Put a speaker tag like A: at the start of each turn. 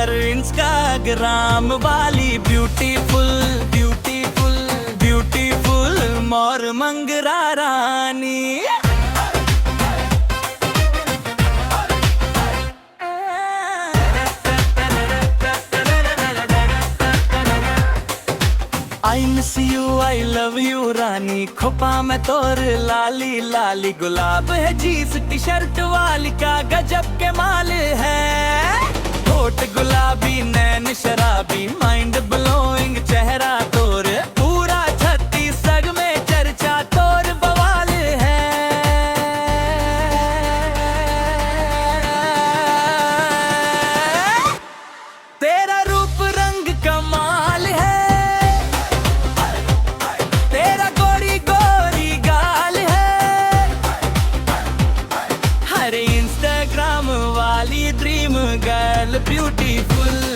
A: हर Instagram वाली beautiful beautiful beautiful मोर मंगरा रानी। I miss you I love you रानी, खोपा में तोर लाली लाली, गुलाब है जीन्स टी शर्ट वाली का गजब के माल है। होठ गुलाबी नैन शराबी, माइंड ब्लोइंग चेहरा तोर, पूरा छत्तीसगढ़ में चर्चा तोर बवाल है। तेरा रूप रंग कमाल है, इंस्टाग्राम वाली ड्रीम गर्ल ब्यूटीफुल।